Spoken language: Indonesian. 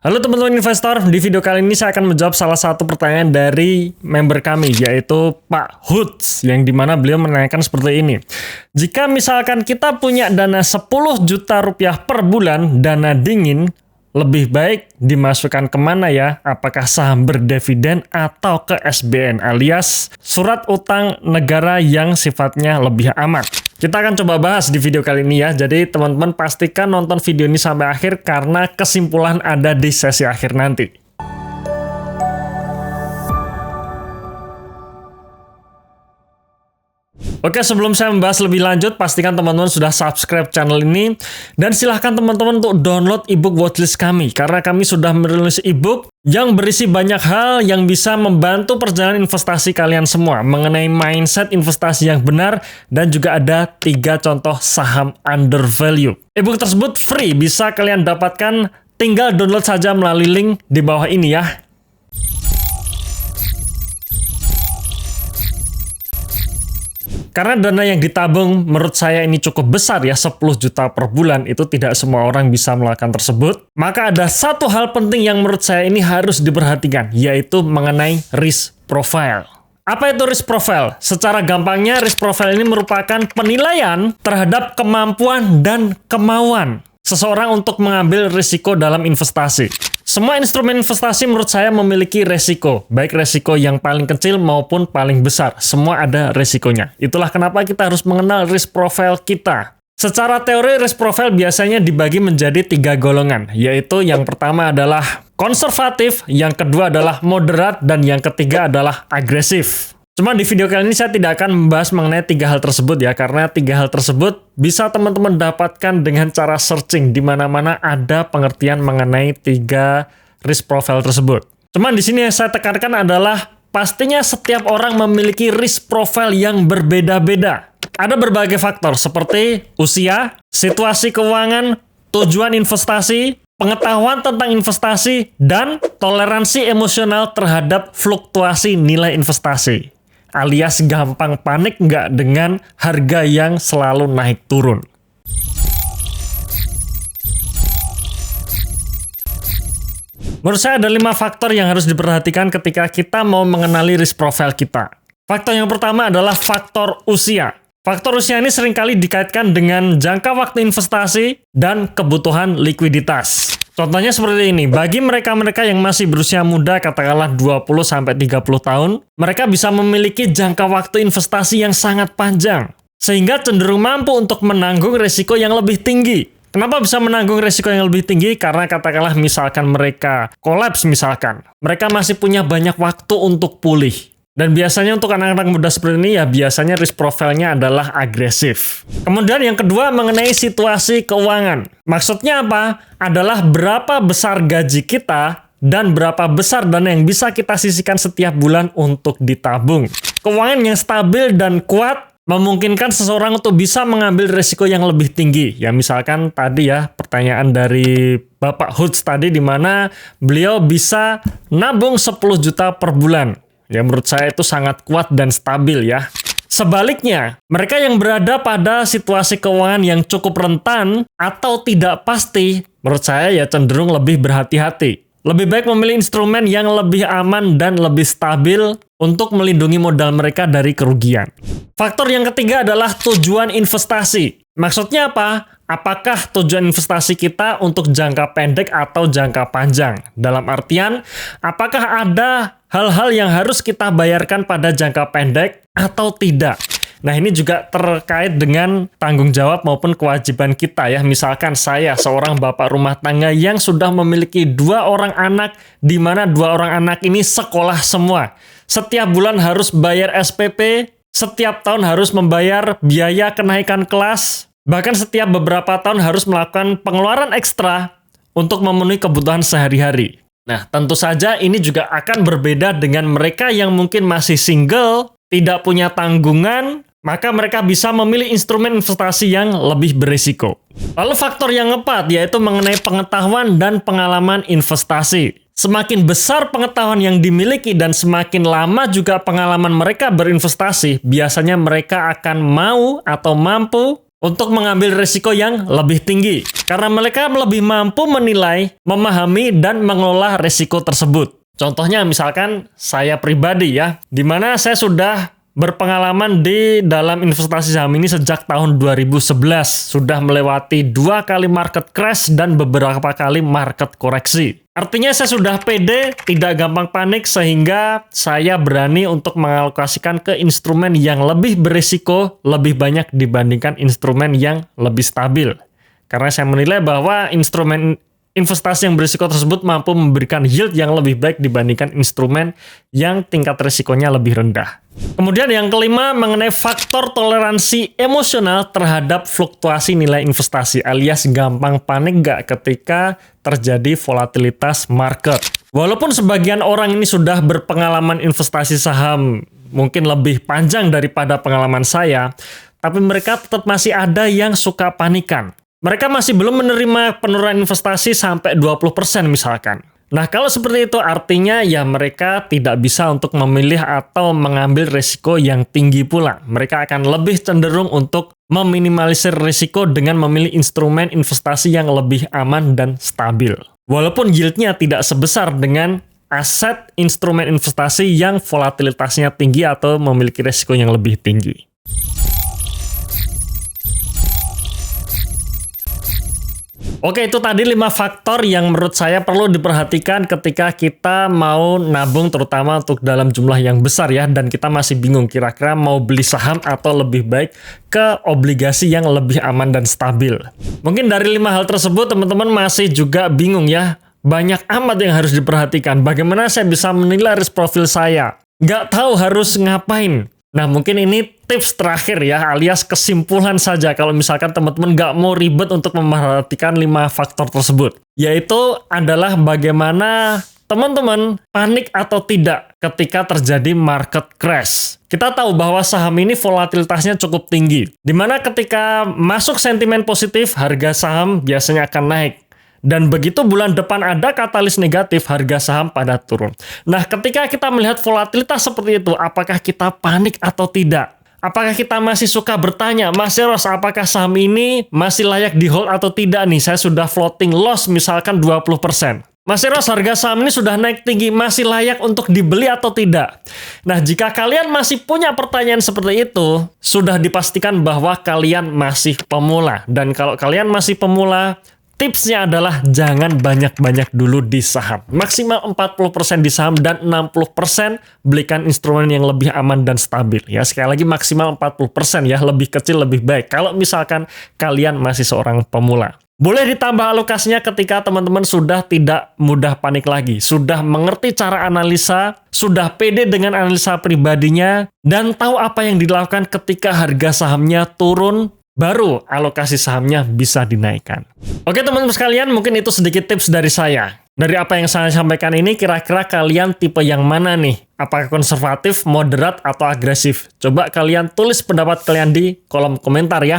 Halo teman-teman investor, di video kali ini saya akan menjawab salah satu pertanyaan dari member kami, yaitu Pak Huds, yang dimana beliau menanyakan seperti ini. Jika misalkan kita punya dana 10 juta rupiah per bulan, dana dingin, lebih baik dimasukkan kemana ya? Apakah saham berdividen atau ke SBN alias surat utang negara yang sifatnya lebih aman? Kita akan coba bahas di video kali ini ya. Jadi teman-teman pastikan nonton video ini sampai akhir karena kesimpulan ada di sesi akhir nanti. Oke, sebelum saya membahas lebih lanjut, pastikan teman-teman sudah subscribe channel ini. Dan silahkan teman-teman untuk download ebook watchlist kami. Karena kami sudah merilis ebook yang berisi banyak hal yang bisa membantu perjalanan investasi kalian semua. Mengenai mindset investasi yang benar. Dan juga ada 3 contoh saham under value. Ebook tersebut free, bisa kalian dapatkan. Tinggal download saja melalui link di bawah ini ya. Karena dana yang ditabung menurut saya ini cukup besar ya, 10 juta per bulan, itu tidak semua orang bisa melakukan tersebut. Maka ada satu hal penting yang menurut saya ini harus diperhatikan, yaitu mengenai risk profile. Apa itu risk profile? Secara gampangnya risk profile ini merupakan penilaian terhadap kemampuan dan kemauan seseorang untuk mengambil risiko dalam investasi. Semua instrumen investasi menurut saya memiliki resiko, baik resiko yang paling kecil maupun paling besar. Semua ada resikonya. Itulah kenapa kita harus mengenal risk profile kita. Secara teori risk profile biasanya dibagi menjadi 3 golongan, yaitu yang pertama adalah konservatif, yang kedua adalah moderat, dan yang ketiga adalah agresif. Cuma di video kali ini saya tidak akan membahas mengenai 3 hal tersebut ya, karena 3 hal tersebut bisa teman-teman dapatkan dengan cara searching di mana-mana ada pengertian mengenai 3 risk profile tersebut. Cuma di sini yang saya tekankan adalah pastinya setiap orang memiliki risk profile yang berbeda-beda. Ada berbagai faktor seperti usia, situasi keuangan, tujuan investasi, pengetahuan tentang investasi, dan toleransi emosional terhadap fluktuasi nilai investasi. Alias gampang panik nggak dengan harga yang selalu naik turun. Menurut saya ada 5 faktor yang harus diperhatikan ketika kita mau mengenali risk profile kita. Faktor yang pertama adalah faktor usia. Faktor usia ini seringkali dikaitkan dengan jangka waktu investasi dan kebutuhan likuiditas. Contohnya seperti ini, bagi mereka-mereka yang masih berusia muda, katakanlah 20-30 tahun, mereka bisa memiliki jangka waktu investasi yang sangat panjang, sehingga cenderung mampu untuk menanggung risiko yang lebih tinggi. Kenapa bisa menanggung risiko yang lebih tinggi? Karena katakanlah misalkan mereka kolaps misalkan, mereka masih punya banyak waktu untuk pulih. Dan biasanya untuk anak-anak muda seperti ini ya biasanya risk profile-nya adalah agresif. Kemudian yang kedua mengenai situasi keuangan. Maksudnya apa? Adalah berapa besar gaji kita dan berapa besar dana yang bisa kita sisihkan setiap bulan untuk ditabung. Keuangan yang stabil dan kuat memungkinkan seseorang untuk bisa mengambil risiko yang lebih tinggi. Ya misalkan tadi ya pertanyaan dari Bapak Huds tadi di mana beliau bisa nabung 10 juta per bulan. Ya menurut saya itu sangat kuat dan stabil ya. Sebaliknya, mereka yang berada pada situasi keuangan yang cukup rentan atau tidak pasti, menurut saya ya cenderung lebih berhati-hati. Lebih baik memilih instrumen yang lebih aman dan lebih stabil untuk melindungi modal mereka dari kerugian. Faktor yang ketiga adalah tujuan investasi. Maksudnya apa? Apakah tujuan investasi kita untuk jangka pendek atau jangka panjang? Dalam artian, apakah ada hal-hal yang harus kita bayarkan pada jangka pendek atau tidak? Nah, ini juga terkait dengan tanggung jawab maupun kewajiban kita ya. Misalkan saya seorang bapak rumah tangga yang sudah memiliki 2 orang anak, di mana 2 orang anak ini sekolah semua. Setiap bulan harus bayar SPP, setiap tahun harus membayar biaya kenaikan kelas, bahkan setiap beberapa tahun harus melakukan pengeluaran ekstra untuk memenuhi kebutuhan sehari-hari. Nah, tentu saja ini juga akan berbeda dengan mereka yang mungkin masih single, tidak punya tanggungan, maka mereka bisa memilih instrumen investasi yang lebih berisiko. Lalu faktor yang keempat yaitu mengenai pengetahuan dan pengalaman investasi. Semakin besar pengetahuan yang dimiliki dan semakin lama juga pengalaman mereka berinvestasi, biasanya mereka akan mau atau mampu untuk mengambil risiko yang lebih tinggi. Karena mereka lebih mampu menilai, memahami, dan mengelola risiko tersebut. Contohnya misalkan saya pribadi ya, di mana saya sudah berpengalaman di dalam investasi saham ini sejak tahun 2011. Sudah melewati 2 kali market crash dan beberapa kali market koreksi. Artinya saya sudah pede, tidak gampang panik, sehingga saya berani untuk mengalokasikan ke instrumen yang lebih berisiko lebih banyak dibandingkan instrumen yang lebih stabil. Karena saya menilai bahwa instrumen investasi yang berisiko tersebut mampu memberikan yield yang lebih baik dibandingkan instrumen yang tingkat risikonya lebih rendah. Kemudian yang kelima, mengenai faktor toleransi emosional terhadap fluktuasi nilai investasi, alias gampang panik nggak ketika terjadi volatilitas market. Walaupun sebagian orang ini sudah berpengalaman investasi saham mungkin lebih panjang daripada pengalaman saya, tapi mereka tetap masih ada yang suka panikan. Mereka masih belum menerima penurunan investasi sampai 20% misalkan. Nah, kalau seperti itu artinya ya mereka tidak bisa untuk memilih atau mengambil risiko yang tinggi pula. Mereka akan lebih cenderung untuk meminimalisir risiko dengan memilih instrumen investasi yang lebih aman dan stabil. Walaupun yieldnya tidak sebesar dengan aset instrumen investasi yang volatilitasnya tinggi atau memiliki risiko yang lebih tinggi. Oke, itu tadi 5 faktor yang menurut saya perlu diperhatikan ketika kita mau nabung, terutama untuk dalam jumlah yang besar ya, dan kita masih bingung kira-kira mau beli saham atau lebih baik ke obligasi yang lebih aman dan stabil. Mungkin dari 5 hal tersebut teman-teman masih juga bingung ya, banyak amat yang harus diperhatikan. Bagaimana saya bisa menilai risk profil saya? Nggak tahu harus ngapain. Nah, mungkin ini tips terakhir ya, alias kesimpulan saja kalau misalkan teman-teman nggak mau ribet untuk memperhatikan 5 faktor tersebut. Yaitu adalah bagaimana teman-teman panik atau tidak ketika terjadi market crash. Kita tahu bahwa saham ini volatilitasnya cukup tinggi, di mana ketika masuk sentimen positif, harga saham biasanya akan naik. Dan begitu bulan depan ada katalis negatif, harga saham pada turun. Nah, ketika kita melihat volatilitas seperti itu, apakah kita panik atau tidak? Apakah kita masih suka bertanya, Mas Eros, apakah saham ini masih layak di hold atau tidak nih? Saya sudah floating loss misalkan 20%. Mas Eros, harga saham ini sudah naik tinggi, masih layak untuk dibeli atau tidak? Nah, jika kalian masih punya pertanyaan seperti itu, sudah dipastikan bahwa kalian masih pemula. Dan kalau kalian masih pemula, tipsnya adalah jangan banyak-banyak dulu di saham. Maksimal 40% di saham dan 60% belikan instrumen yang lebih aman dan stabil. Ya, sekali lagi maksimal 40% ya, lebih kecil lebih baik. Kalau misalkan kalian masih seorang pemula. Boleh ditambah alokasinya ketika teman-teman sudah tidak mudah panik lagi. Sudah mengerti cara analisa, sudah pede dengan analisa pribadinya, dan tahu apa yang dilakukan ketika harga sahamnya turun, baru alokasi sahamnya bisa dinaikkan. Oke teman-teman sekalian, mungkin itu sedikit tips dari saya. Dari apa yang saya sampaikan ini, kira-kira kalian tipe yang mana nih? Apakah konservatif, moderat, atau agresif? Coba kalian tulis pendapat kalian di kolom komentar ya.